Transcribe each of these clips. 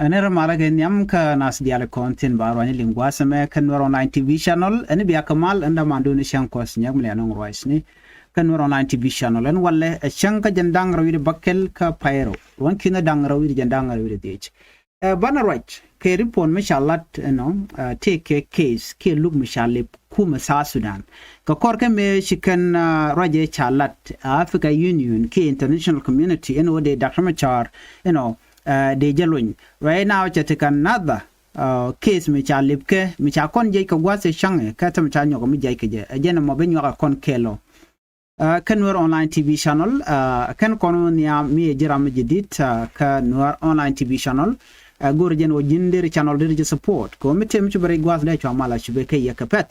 أنا رمالك إنيام كناس ديال كونتين بارواني لينغوا سما كنور أونلاين تي في شانل أنا بيا كمال أندا ماندوني شان كوس نياك مليانون رويسني كنور أونلاين تي في شانل أن ولا شان كجندان رويد بكل كبايرو وان كنا دان رويد جندان رويد ديج بانا رايت كريبون مشالات إنه take case كي لوك مشالب kuumɛ Sudan ka korke me shikan raje chalat Africa Union ki international community in wode Dr. Machar de jalun right now chatikan ndha case me chalipke me chakon je ka gwase shange ka tam chanyo ko mi je ke je ajena mo benyo ka kon kelo kan Nuer online TV channel kan kono niaa mi jiram jidit ka Nuer online TV channel gorjen o jindir channel dir support ko mitem ci bari gwas le ci mala ci be kay yakapet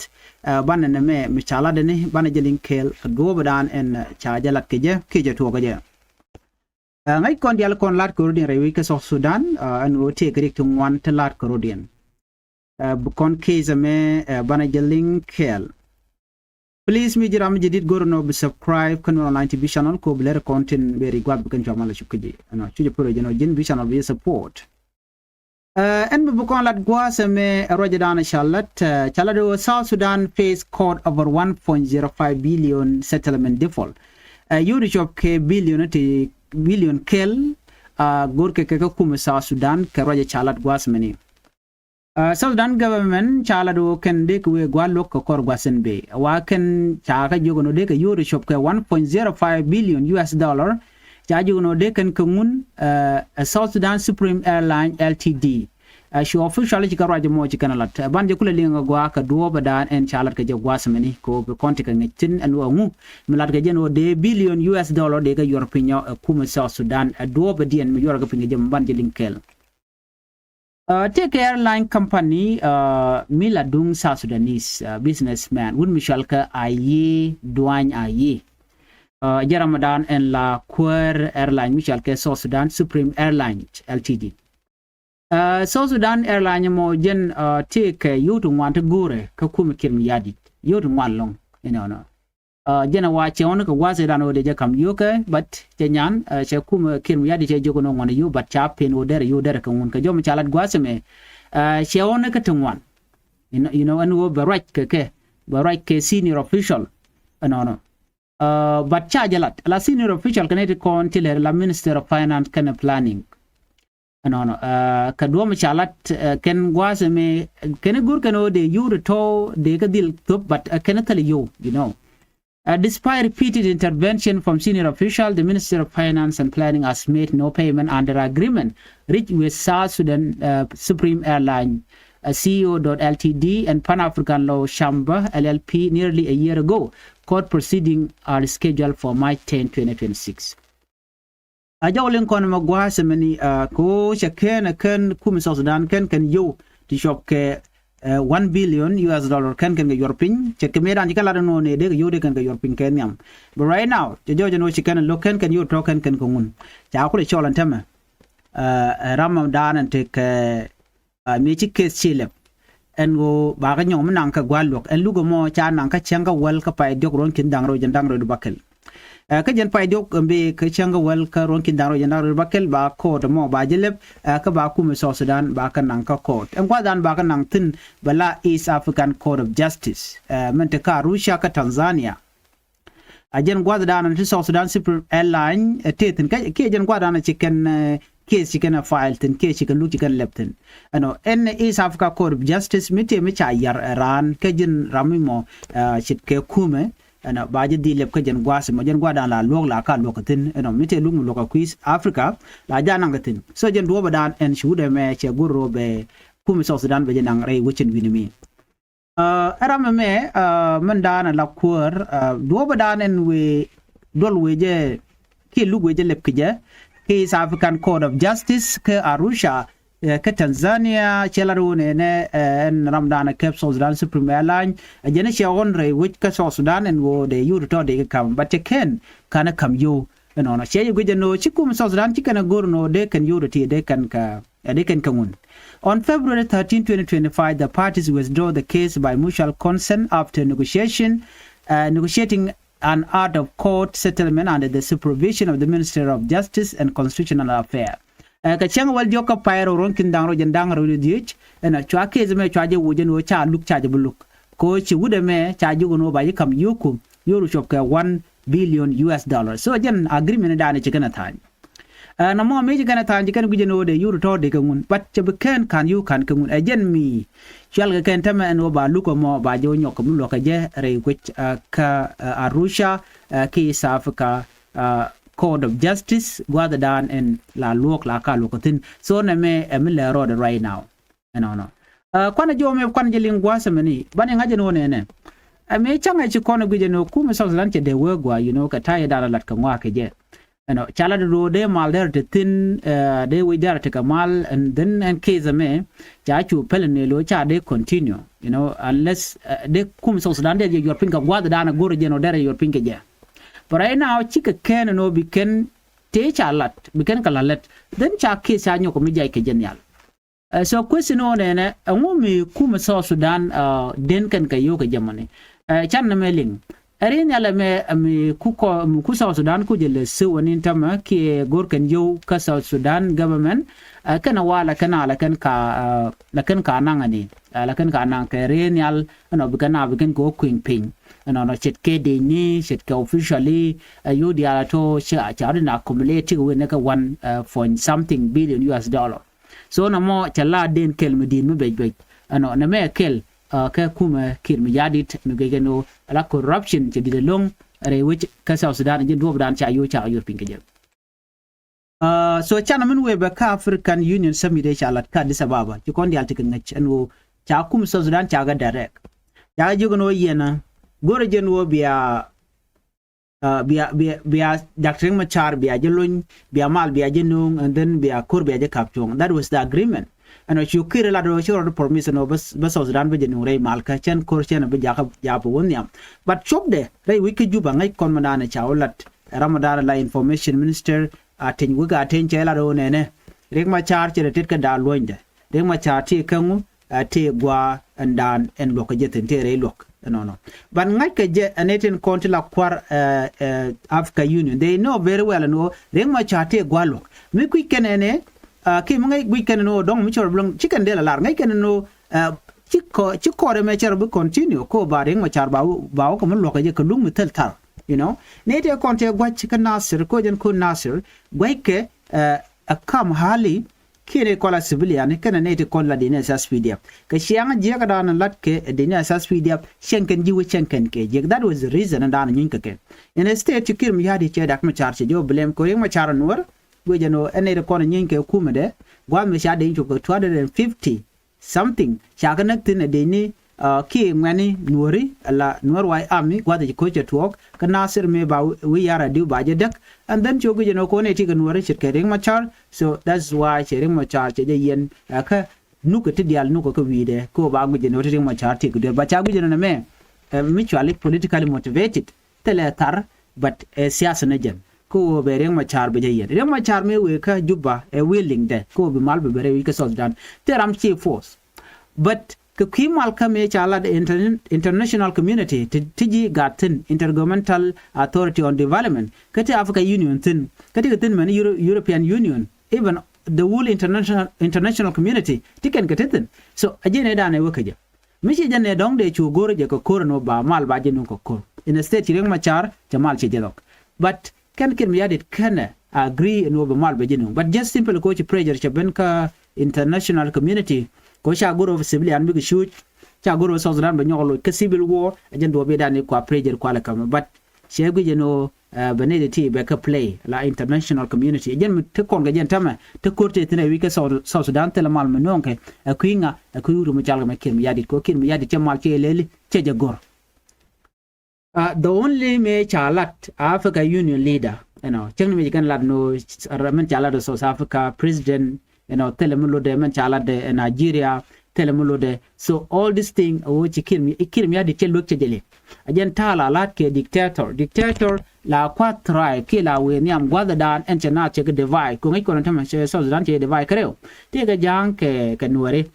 banne me chala deni banne jelin kel do badan en cha jalat ke je to gaje ngai kon dial kon lat ko din rewi ke so Sudan an o te krik to wan te lat ko din kon keze me banne jelin kel please mi jiram jidit gorno be subscribe kan online TV channel ko bler content be gwab kan ci mala ci kuje no ci pro jeno jin bi channel be support en bukon lat gwasa me rojadana chalado South Sudan face court over 1.05 billion settlement default Europe ke billion kel gorke ke kuumɛ South Sudan ke roja chalat gwas meni South Sudan government chalado ken de we gwalo ko kor gwasen be wa ken chaka jogono de ke Europe ke 1.05 billion US dollar Jajuno de kan kungun South Sudan Supreme Airline Ltd she officially ka raja mo chikanalat banje kula linga gwa ka duo badan en chalat ka jagwa samani ko be konti ka ngitin anu ngu milat ka jeno de billion US dollar de ka European kuumɛ South Sudan duo badien mi yor ka pinga jam banje linkel take airline company miladung South Sudanese businessman wun michal ka aye duany aye Ramadan en la kuir airline Michel ke South Sudan Supreme Airline Ltd South Sudan airline mo jen take yutu want gore ka kuumɛ kiir mayrdit yutu long no jena wa che on ka wase dan ode je kam yoke but je nyan che kuumɛ kiir mayrdit je jogo no ngone yu but cha pen odere yu dere ka ngun ka jom chalat gwase me che on ka tungwan you know and wo barak ke senior official no but chargelat la senior official connected con tiller la minister of finance kind planning no ka do mi chalat ken gwase me ken gur ken o de you to de ka dil top but ken tell you know despite repeated intervention from senior official the minister of finance and planning has made no payment under agreement reached with South Sudan Supreme Airline CEO.Ltd and Pan-African Law Chamber LLP nearly a year ago. Court proceedings are scheduled for March 10, 2026. Ajawlen kon magwa semeni ko shaken kuumɛ South Sudan kan yo to shop ke 1 billion US dollar kan European check medan jikala no ne de yo de kan European ken yam but right now jojo no chicken loken kan yo token kan kungun ja ko le cholan tema Ramadan and take mi ci kes chilep en go ba ga nyom nan ka gwalok en lugo mo cha nan ka chenga wel ka pay dok ron kin dangro jandangro du bakel ka jen pay dok mbe ka chenga wel ka ron kin dangro jandangro du bakel ba ko to mo ba jelep ka ba kuumɛ South Sudan ba ka nan ka court en gwadan ba ka nan tin bala East African Court of Justice mente ka Arusha ka Tanzania ajen gwadan an South Sudan Super Airline tetin ka ke jen gwadan chicken case chicken file tin case chicken look chicken leptin en East Africa Court of Justice mite mi cha yar ran ke jin ramimo chit ke kuumɛ ba je dilep ke jen gwase mo jen gwadan la log la ka lokatin mite lug mo loka quiz Africa la jana ngatin so jen do badan en shude me che gurro be kuumɛ South Sudan be jen rei wichin winimi arame me mandana la kur do badan en we dol we je ke lug we je lep ke je East African Court of Justice ke Arusha ke Tanzania chelaro ne en Ramadan ke South Sudan Supreme Airline jene che onre which ke South Sudan en wo de you to de kam but ken kana kam you no che you gujeno chikum South Sudan chikana gorno de kan you de kan ka de kan kamun On February 13, 2025 the parties withdraw the case by mutual consent after negotiating an out-of-court settlement under the supervision of the Minister of Justice and Constitutional Affairs. ka chang wal joka pairo ron kin dang ro jen dang ro diich ena chwa ke zeme chwa je wujen wo cha luk cha je buluk ko chi wude me cha ju no ba yi kam yuku yoru chop ka $1 billion so jen agreement da ne chikana tan na mo me chikana tan jikan guje no de yoru to de kangun but che beken kan yu kan kangun jen mi chal ga ken tama no ba luko mo ba jo nyok mu lo ka je re which ka Arucaa ki South Africa Court of Justice rather than in la luok la ka lokotin so na me le road right now no kwana jo me kwana lingwa semeni bani ngaje no ne me changa chi kono guje no kuma Sudan che de wegwa ka tayi dala lat ka ngwa ke je chala do de mal der te tin de we der te kamal and then and case me cha chu pelne lo cha de continue unless de kuma Sudan de your pinka gwada dana goro je no der your pinka je but right now chika ken no bi ken te chalat bi ken kalalet then cha ke sa nyoko mi jay ke genial so question on ne ngumi kuma Sudan den kan ka yo ka jamane chan na meling erin yala me ku Sudan ku jele se wonin tama ki gor kan yo ka Sudan government kana wala kana la kan ka nangani la kan ka nang ka erin yal no bi kan go queen ping no chet ke de ni chet ka officially you dia to cha na accumulate we ne ka 1 something billion so na mo chala den kel medin me bej na me kel ka kuma kiir mayrdit me geno la corruption che de long re which ka Sudan je do dan cha yo pinke je so chana men we ba ka African Union summit cha lat ka Addis Ababa ci kon dial tikin ngach anu cha kuma Sudan cha ga direct ya jogono yena gore jenwo biya Dr. Machar biya jelun biya mal biya jenung and then biya kur biya je kapchong that was the agreement and you kire la do sure permission of bus Sudan be jenung rei mal ka chen kur chen be ja po wonyam but chop de rei wiki juba ngai kon manana chawlat Ramadan la information minister atin wuga atin chela do ne rek Machar chere tet ka da loinde rek Machar ti kangu te gwa andan en lok je ten tere lok no but ngai ka je anetin konti la kwar Africa Union they know very well no rek Machar te gwa lok mi ku kenene ki ngai gwi keneno dong mi chor blong chicken de la lar ngai keneno chiko re me char bu continue ko ba rek Machar ba ko mun lok je ka lung mi tel tar ne te konti gwa chicken Nasir ko jen ko Nasir gwa ke akam hali kire kola civilian kana ne te kola dine SSPDF ka shianga je ka dan lat ke dine SSPDF shenken jiwe shenken ke je that was the reason dan nyin ke in a state kiir mayrdit che dak Machar che jo blame ko Machar Nuer we jeno ene re kono nyin ke kumede gwa me sha de ko 250 something sha ka nak tin de ni ki ngani Nueri ala Nuer wai ami gwa de ko che tuok ka Nasir me ba we yara du ba je dak and then chogu jeno ko ne ti ka Nueri che ke Machar so that's why che Machar che de yen ka nuko ti dial nuko ko wide ko ba gu jeno ti Machar ti de ba cha gu jeno me mutually politically motivated tele tar but siyasa na jen ko be Machar be yen Machar me we ka juba willing de ko be mal be bere wi ka Sudan teram chief force but ka kimal kame chala the international community tiji gatin intergovernmental authority on development kati Africa Union tin kati tin man European Union even the whole international community tiken katin so ajene dane wakaje mishi jane dong de chu gore je ko korno ba mal ba jenu ko kor in a state Machar jamal che jedok but kan kiir mayrdit kana agree no ba mal ba jenu but just simple ko chi pressure che ben ka international community ko sha goro civilian bi shoot cha goro Sudan ba nyolo ka civil war ajen do be dani ko pressure ko la kam but shegu jeno benediti be ka play la international community ajen te kon ga jen tama te korte tene wi ka Sudan tele mal menonke akuinga akuru mu jalga me kiir mayrdit ko kiir mayrdit che mal che leli che jagor the only me chalat Africa Union leader chengni me kan lad no men chalat South Africa president telemulo de men chala de Nigeria telemulo de so all this thing which kiir mayrdit che lok che jele ajen tala lat ke dictator la quatrai ke la we niam gwada dan en chena che divide ko ngai ko tan che Sudan che divide kreo te ga jang ke Nuer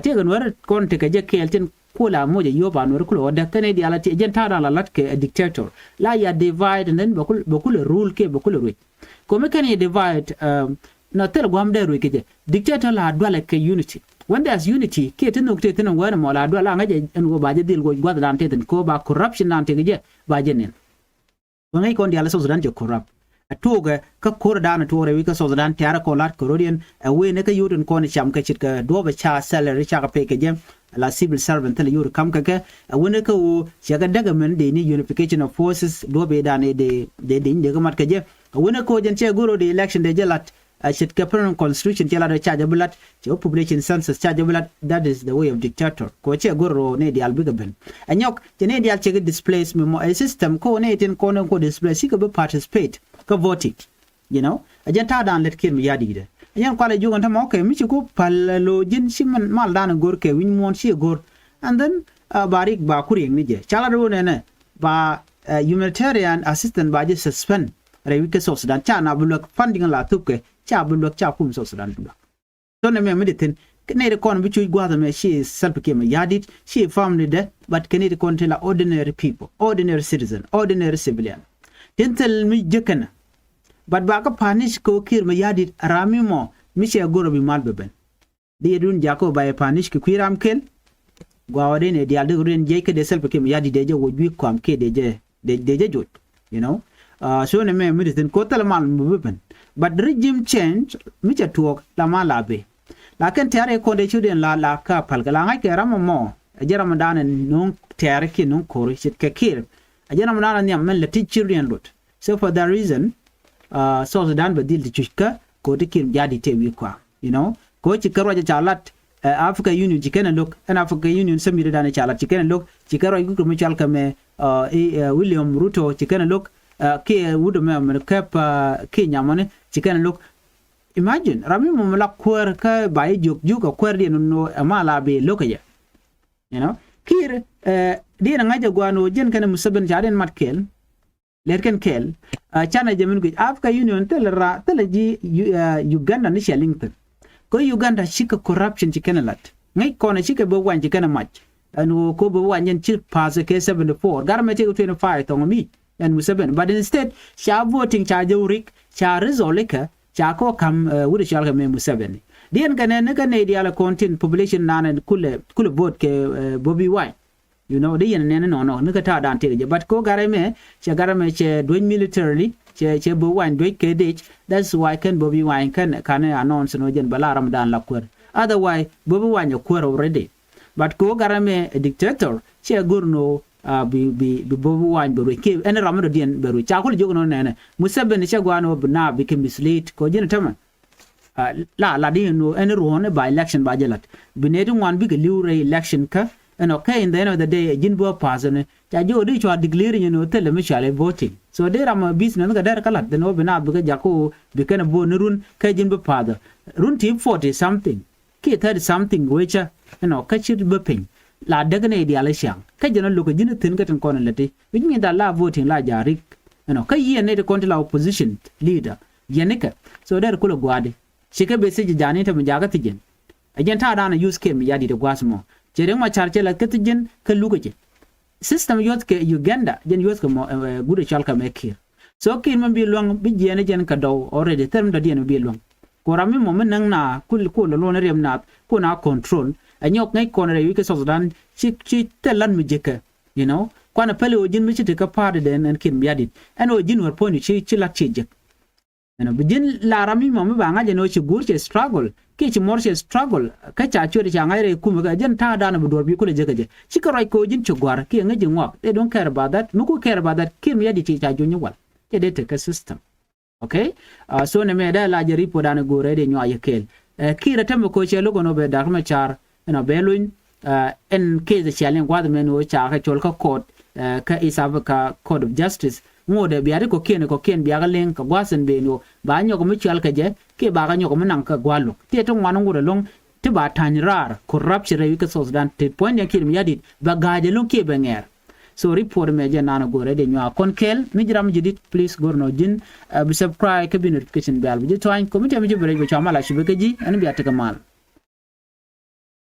te ga Nuer kon te ke je keltin kula moja yoba Nuer kulo da kane di ala te ajen tala lat ke dictator la ya divide and then bakul rule ke bakul rule ko me kan divide no tel gwam de ru ke dictator la dwale ke unity when there's unity ke tin nok te tin ngwana mo la dwala ngaje en go baje dil go gwad dan te tin ko ba corruption nan te je baje nen ngai kon dia la Sudan je corrupt atoga ka kor dan to re wi ka Sudan tiara ko lat korodian we ne ka yudun ko ne cham ka chit ka do ba cha salary cha ka pe ke je la civil servant le yur kam ka ke wona ka wo shaga daga men de ni unification of forces do be dan de ga mat ka je wona ko jen che goro de election de jelat shit ka permanent constitution che la de charge bulat che population census charge bulat that is the way of dictator ko che goro ne di albiga ben anyok che ne di al che displace me mo system ko ne tin ko ne ko displace ka be participate ka voting you know ajanta dan let kir mi yadi de yan kwale jogon tam okay mi ci ko pallo jin siman mal dan gor ke win mon ci gor and then barik ba kuri ni je chala do ne ba humanitarian assistant ba je suspend rewi ke so Sudan cha na bulok funding la tuke cha bulok cha kum so Sudan bulok to ne me meditin ne de kon bi ci gwada me she self ke me yadit she family de but ke ne de kon tela ordinary people ordinary citizen ordinary civilian tintel mi jekana but ba ka panish ko kir me yadit rami mo mi she goro bi mal beben de dun jako ba panish ki kwiram kel gwawade ne di alde ren je ke de self ke me yadit de je wo bi ko am ke de je jot you know so ne me medicine ko tal mal beben but regime change mi cha tuok la mala be la ken tare ko de chuden la ka pal la ngai ke ram mo ajara mandana non tare ki non ko chit ke kir ajara mandana ni men le tichirian lot so for that reason so Sudan badil chika ko de kir jadi te wi kwa you know ko chikaro ja chalat Africa Union chikena look and Africa Union samira dana chalat chikena look chikaro gu ko chal kame William Ruto chikena look ke wudo me kap Kenya mane chikena look imagine rami mo la kwar ka bai juk ko kwar di no amala be lokaya you know kir di na ngaja gwano jen kana musaben jaden matkel lerken kel chana jamin gu Africa Union tel ji Uganda ni shalington ko Uganda shika corruption chikena lat ngai kona shika bo wan chikena match anu ko bo wan yen chip pass ke 74 garme te 25 to mi and musaben but instead sha voting cha jurik cha resoleka cha ko kam wude shalga me musaben dien kana ne kana dia la content population nan kule vote ke Bobby Wine you know they ne no ne ta dan te but ko garame che doing militarily che bo wan do ke de that's why can Bobby Wine can announce no jen bala Ramadan la kwar otherwise Bobby Wine kwar already but ko garame a dictator che gurno bi Bobby Wine beru ke en Ramadan dien beru cha ko jogo ne musaben che gwano na bi ke mislead ko jen tama la di no en ruone by election ba jelat binetu wan bi ke liure election ka and okay in the end of the day jinbo person ta jo di chwa declaring no tele me chale voting so there am business ga der kala the no bina bi ga jako bi kana bo nurun ka jinbo father run team 40 something ke 30 something which ka chit be pin la daga ne dia la shang ka jeno lo ko jinu tin ka tan kono lati which mean that la voting la jarik ka yi ne de kontra opposition leader yenika so der ko lo gwade shike be se jani ta mi jaga tijen ajen ta dana use ke mi yadi de gwasmo jereng ma charche la ketjen ke lugoje system yot ke Uganda jen yot ko gude chalka me kir so kin man bi long bi jene jen ka daw already term da dien bi long ko rami mo men nang na kul ko lo na rem na ko na control anyok ngai ko na wi ke Sudan chi telan mi jeka you know ko na pele o jin mi chi te ka pade den en kin yadit en o jin war point chi la chi jek bijin la rami mo ba nga jeno chi gur che struggle ke chi mor che struggle ka cha chori cha ngai ku ga jen ta da na budor bi ku le je chi ka rai ko jin chogwar ke nga jin wak they don't care about that muku care about that kim ya di chi cha jonyu wal ke de te ka system okay so ne me da la je ripo da na gore de nyo ayekel kira tambe ko che logo no be da ma char be luin en ke ze chalen kwa de no cha ka chol ka court ka isab ka code of justice ngode biare ko ken biaga len ka gwasen be no ba nyo ko michal ka je ke ba ga nyo ko nan ka gwalo te to ngwan ngure long te ba tan rar corruption re ka Sudan te point ya kirim yadit ba gaje long ke be nger so report me je nana gore de nyo kon kel mi jiram jidit please gorno jin bi subscribe ka bi notification bell bi to an committee mi je bere be chamala shi be ka ji an bi ataka mal